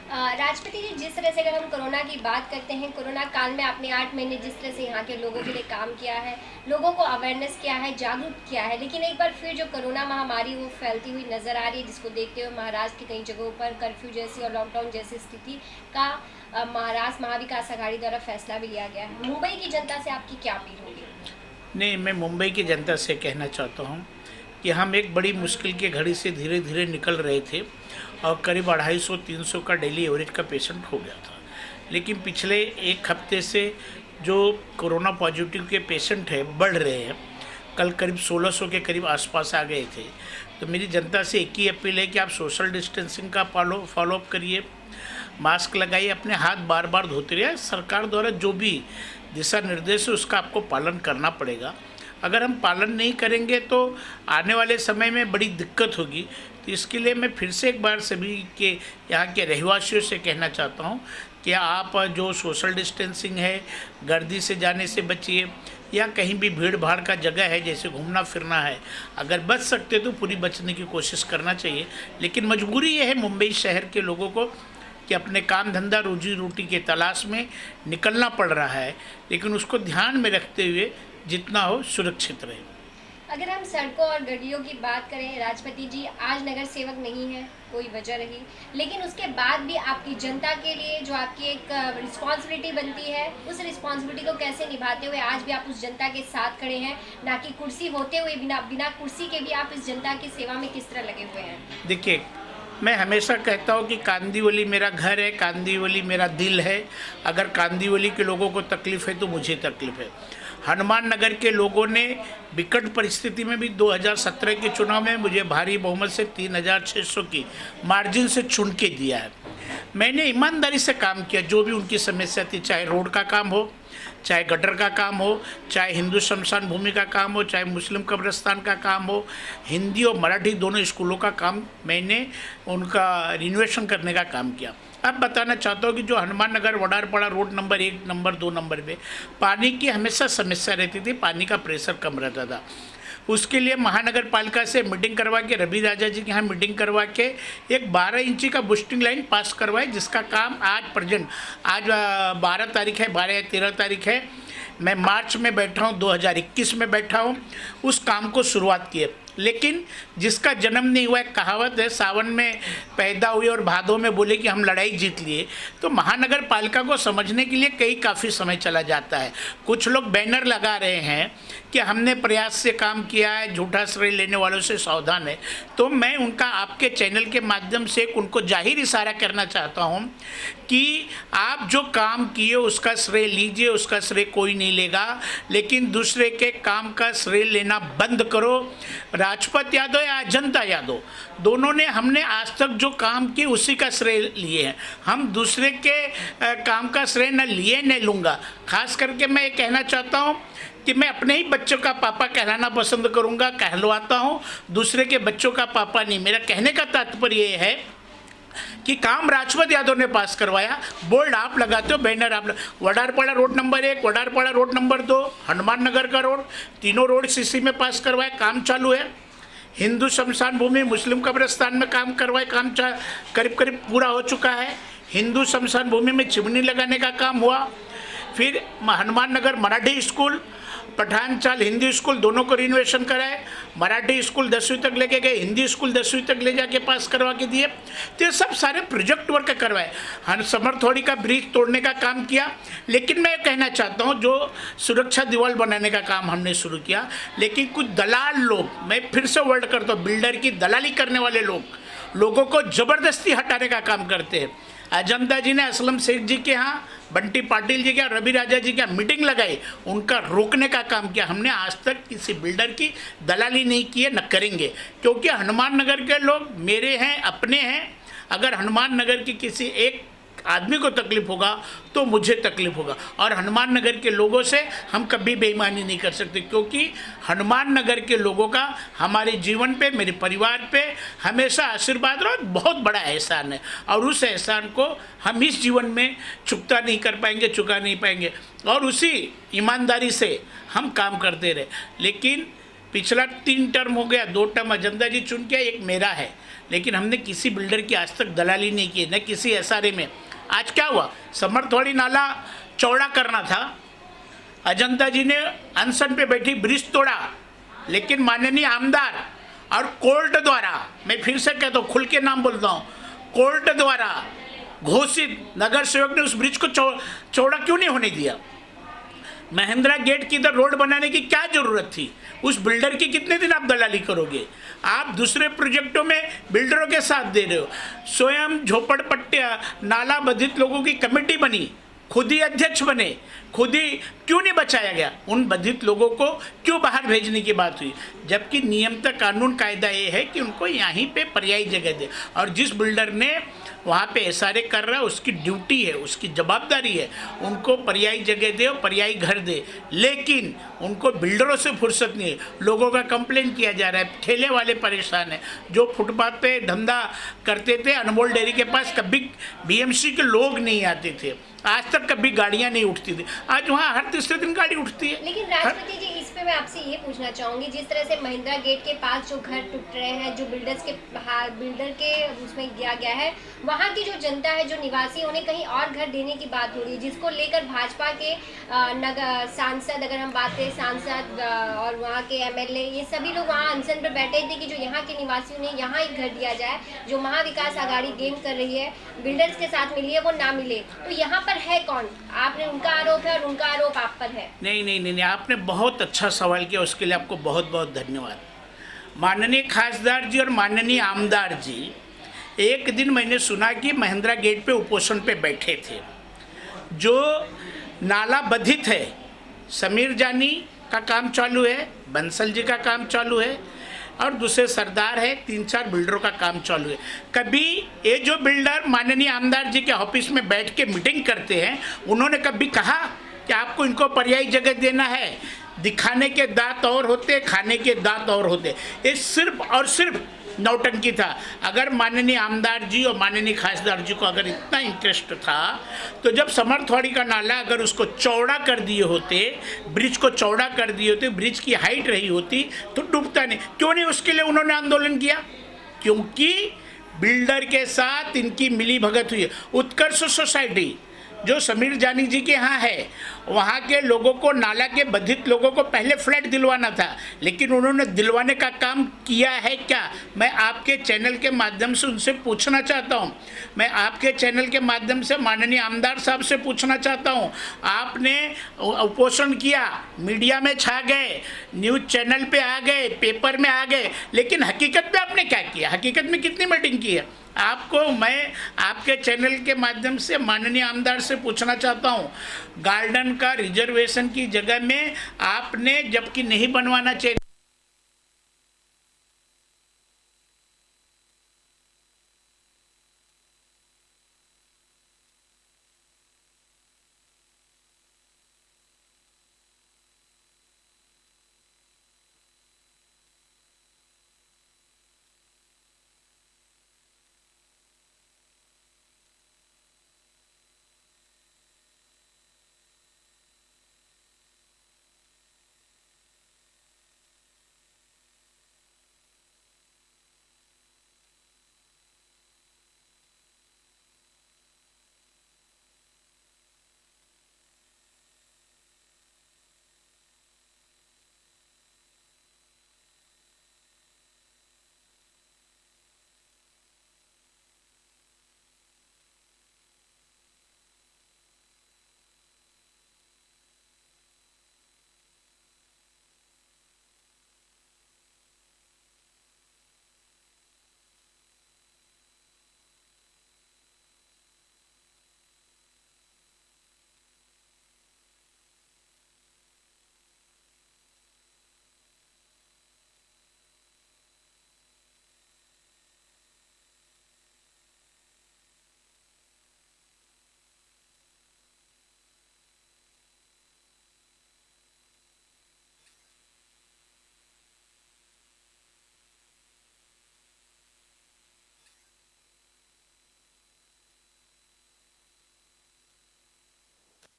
राष्ट्रपति जी, जिस तरह से अगर हम कोरोना की बात करते हैं, कोरोना काल में आपने 8 महीने जिस तरह से यहाँ के लोगों के लिए काम किया है, लोगों को अवेयरनेस किया है, जागरूक किया है, लेकिन एक बार फिर जो कोरोना महामारी वो फैलती हुई नज़र आ रही है, जिसको देखते हुए महाराष्ट्र की कई जगहों पर कर्फ्यू जैसी और लॉकडाउन जैसी स्थिति का महाराष्ट्र महाविकास आघाड़ी द्वारा फैसला भी लिया गया है। मुंबई की जनता से आपकी क्या अपील होगी? नहीं, मैं मुंबई की जनता से कहना चाहता हूँ कि हम एक बड़ी मुश्किल की घड़ी से धीरे धीरे निकल रहे थे और करीब 250-300 का डेली एवरेज का पेशेंट हो गया था। लेकिन पिछले एक हफ्ते से जो कोरोना पॉजिटिव के पेशेंट हैं बढ़ रहे हैं। कल करीब 1600 के करीब आसपास आ गए थे। तो मेरी जनता से एक ही अपील है कि आप सोशल डिस्टेंसिंग का फॉलोअप करिए, मास्क लगाइए, अपने हाथ बार बार धोते रहिए। सरकार द्वारा जो भी दिशा निर्देश है उसका आपको पालन करना पड़ेगा। अगर हम पालन नहीं करेंगे तो आने वाले समय में बड़ी दिक्कत होगी। तो इसके लिए मैं फिर से एक बार सभी के यहाँ के रहवासियों से कहना चाहता हूँ कि आप जो सोशल डिस्टेंसिंग है, गर्दी से जाने से बचिए, या कहीं भी भीड़ भाड़ का जगह है जैसे घूमना फिरना है, अगर बच सकते तो पूरी बचने की कोशिश करना चाहिए। लेकिन मजबूरी ये है मुंबई शहर के लोगों को कि अपने काम धंधा रोजी रोटी के तलाश में निकलना पड़ रहा है, लेकिन उसको ध्यान में रखते हुए जितना हो सुरक्षित रहे। अगर हम सड़कों और गलियों की बात करें, राष्ट्रपति जी आज नगर सेवक नहीं है, कोई वजह रही, लेकिन उसके बाद भी आपकी जनता के लिए जो आपकी एक रिस्पॉन्सिबिलिटी बनती है, उस रिस्पॉन्सिबिलिटी को कैसे निभाते हुए आज भी आप उस जनता के साथ खड़े हैं, ना कि कुर्सी होते हुए बिना कुर्सी के भी आप इस जनता की सेवा में किस तरह लगे हुए हैं? देखिए, मैं हमेशा कहता हूँ कि कांदिवली मेरा घर है, कांदिवली मेरा दिल है। अगर कांदिवली के लोगों को तकलीफ़ है तो मुझे तकलीफ़ है। हनुमान नगर के लोगों ने विकट परिस्थिति में भी 2017 के चुनाव में मुझे भारी बहुमत से 3600 की मार्जिन से चुन के दिया है। मैंने ईमानदारी से काम किया, जो भी उनकी समस्या थी, चाहे रोड का काम हो, चाहे गटर का काम हो, चाहे हिंदू शमशान भूमि का काम हो, चाहे मुस्लिम कब्रिस्तान का काम हो, हिंदी और मराठी दोनों स्कूलों का काम मैंने उनका रिनोवेशन करने का काम किया। अब बताना चाहता हूँ कि जो Hanuman Nagar वडारपाड़ा road number 1, number 2 number पे पानी की हमेशा समस्या रहती थी, पानी का प्रेशर कम रहता था। उसके लिए महानगर पालिका से मीटिंग करवा के, रवि राजा जी के यहाँ मीटिंग करवा के एक 12 इंची का बूस्टिंग लाइन पास करवाए, जिसका काम आज 12 तारीख है, 12 या 13 तारीख है। मैं मार्च में बैठा हूँ, 2021 में बैठा हूँ, उस काम को शुरुआत की है। लेकिन जिसका जन्म नहीं हुआ है, कहावत है, सावन में पैदा हुए और भादों में बोले कि हम लड़ाई जीत लिए। तो महानगर पालिका को समझने के लिए काफ़ी समय चला जाता है। कुछ लोग बैनर लगा रहे हैं कि हमने प्रयास से काम किया है, झूठा श्रेय लेने वालों से सावधान है। तो मैं उनका आपके चैनल के माध्यम से उनको जाहिर इशारा करना चाहता हूं कि आप जो काम किए उसका श्रेय लीजिए, उसका श्रेय कोई नहीं लेगा, लेकिन दूसरे के काम का श्रेय लेना बंद करो। राजपत यादव या अजंता यादव, दोनों ने हमने आज तक जो काम किए उसी का श्रेय लिए हैं। हम दूसरे के काम का श्रेय न लिए न लूँगा। खास करके मैं ये कहना चाहता हूँ कि मैं अपने ही बच्चों का पापा कहलाना पसंद करूँगा, कहलवाता हूँ, दूसरे के बच्चों का पापा नहीं। मेरा कहने का तात्पर्य ये है कि काम राजपत यादव ने पास करवाया, बोर्ड आप लगाते हो, बैनर आप Vadarpada road number 1, Vadarpada road number 2, Hanuman Nagar का रोड, तीनों रोड सीसी में पास करवाए, काम चालू है। हिंदू शमशान भूमि, मुस्लिम कब्रिस्तान में काम करवाए, काम करीब करीब पूरा हो चुका है। हिंदू शमशान भूमि में चिमनी लगाने का काम हुआ। फिर हनुमान नगर मराठी स्कूल, पठान चाल हिंदी स्कूल दोनों को रिनोवेशन कराए। मराठी स्कूल 10वीं तक लेके गए, हिंदी स्कूल 10वीं तक ले जाके पास करवा के दिए। तो ये सब सारे प्रोजेक्ट वर्क करवाए। हम समरथोड़ी का ब्रिज तोड़ने का काम किया। लेकिन मैं कहना चाहता हूँ, जो सुरक्षा दीवार बनाने का काम हमने शुरू किया, लेकिन कुछ दलाल लोग, मैं फिर से वर्ड करता हूँ, बिल्डर की दलाली करने वाले लोगों को ज़बरदस्ती हटाने का काम करते हैं। अजंता जी ने असलम शेख जी के यहाँ, बंटी पाटिल जी के यहाँ, रवि राजा जी के यहाँ मीटिंग लगाई, उनका रोकने का काम किया। हमने आज तक किसी बिल्डर की दलाली नहीं की है, न करेंगे, क्योंकि हनुमान नगर के लोग मेरे हैं, अपने हैं। अगर हनुमान नगर की किसी एक आदमी को तकलीफ होगा तो मुझे तकलीफ होगा, और हनुमान नगर के लोगों से हम कभी बेईमानी नहीं कर सकते, क्योंकि हनुमान नगर के लोगों का हमारे जीवन पे, मेरे परिवार पे हमेशा आशीर्वाद और बहुत बड़ा एहसान है, और उस एहसान को हम इस जीवन में चुका नहीं पाएंगे, और उसी ईमानदारी से हम काम करते रहे। लेकिन पिछला 3 टर्म हो गया, 2 टर्म अजंता जी चुन के, एक मेरा है, लेकिन हमने किसी बिल्डर की आज तक दलाली नहीं की, न किसी एसआरए में। आज क्या हुआ, समरथवाड़ी नाला चौड़ा करना था, अजंता जी ने अनशन पे बैठी ब्रिज तोड़ा, लेकिन माननीय आमदार और कोर्ट द्वारा, मैं फिर से कहता हूँ, खुल के नाम बोलता हूँ, कोर्ट द्वारा घोषित नगर सेवक ने उस ब्रिज को चौड़ा क्यों नहीं होने दिया? महिंद्रा गेट की इधर रोड बनाने की क्या जरूरत थी? उस बिल्डर की कितने दिन आप दलाली करोगे? आप दूसरे प्रोजेक्टों में बिल्डरों के साथ दे रहे हो। स्वयं झोपड़पट्टिया नाला बाधित लोगों की कमेटी बनी, खुद ही अध्यक्ष बने, खुद ही क्यों नहीं बचाया गया? उन बाधित लोगों को क्यों बाहर भेजने की बात हुई? जबकि नियमतः कानून कायदा ये है कि उनको यहीं पे पर्यायी जगह दे, और जिस बिल्डर ने वहाँ पे एसआरए कर रहा है उसकी ड्यूटी है, उसकी जवाबदारी है, उनको पर्यायी जगह दे और पर्यायी घर दे। लेकिन उनको बिल्डरों से फुर्सत नहीं है। लोगों का कंप्लेंट किया जा रहा है, ठेले वाले परेशान हैं, जो फुटपाथ पे धंधा करते थे, अनमोल डेयरी के पास कभी बीएमसी के लोग नहीं आते थे, आज तक कभी गाड़ियाँ नहीं उठती थी, आज वहाँ हर तीसरे दिन गाड़ी उठती है। लेकिन राष्ट्रपति जी, इस पे मैं आपसे ये पूछना चाहूँगी, जिस तरह से महिंद्रा गेट के पास जो घर टूट रहे हैं, जो बिल्डर के उसमें किया गया है, वहाँ की जो जनता है, जो निवासी, उन्हें कहीं और घर देने की बात हो रही है, जिसको लेकर भाजपा के नगर सांसद, अगर हम बात करें सांसद और वहाँ के एमएलए, ये सभी लोग वहाँ अनशन पर बैठे थे कि जो यहाँ के निवासियों ने यहाँ एक घर दिया जाए, जो महाविकास आघाड़ी गेम कर रही है, बिल्डर्स के साथ मिली है, वो ना मिले। तो यहाँ पर है कौन? आपने, उनका आरोप है और उनका आरोप आप पर है। नहीं, आपने बहुत अच्छा सवाल किया, उसके लिए आपको बहुत बहुत धन्यवाद। माननीय खासदार जी और माननीय आमदार जी, एक दिन मैंने सुना कि महिंद्रा गेट पे उपोषण पे बैठे थे। जो नाला बाधित है, समीर जानी का काम चालू है, बंसल जी का काम चालू है, और दूसरे सरदार है, 3-4 बिल्डरों का काम चालू है। कभी ये जो बिल्डर माननीय आमदार जी के ऑफिस में बैठ के मीटिंग करते हैं, उन्होंने कभी कहा कि आपको इनको पर्यायी जगह देना है? दिखाने के दांत और होते, खाने के दांत और होते। ये सिर्फ और सिर्फ नौटंकी था। अगर माननीय आमदार जी और माननीय खासदार जी को अगर इतना इंटरेस्ट था, तो जब समरथवाड़ी का नाला अगर उसको चौड़ा कर दिए होते, ब्रिज को चौड़ा कर दिए होते, ब्रिज की हाइट रही होती, तो डूबता नहीं। क्यों नहीं उसके लिए उन्होंने आंदोलन किया? क्योंकि बिल्डर के साथ इनकी मिली भगत हुई है। उत्कर्ष सोसाइटी जो समीर जानी जी के यहाँ है, वहाँ के लोगों को, नाला के बाधित लोगों को पहले फ्लैट दिलवाना था, लेकिन उन्होंने दिलवाने का काम किया है क्या? मैं आपके चैनल के माध्यम से उनसे पूछना चाहता हूँ। मैं आपके चैनल के माध्यम से माननीय आमदार साहब से पूछना चाहता हूँ। आपने उपोषण किया, मीडिया में छा गए, न्यूज़ चैनल पे आ गए, पेपर में आ गए, लेकिन हकीकत में आपने क्या किया? हकीकत में कितनी मीटिंग की है? आपको मैं आपके चैनल के माध्यम से माननीय आमदार से पूछना चाहता हूँ, गार्डन का रिजर्वेशन की जगह में आपने, जबकि नहीं बनवाना चाहिए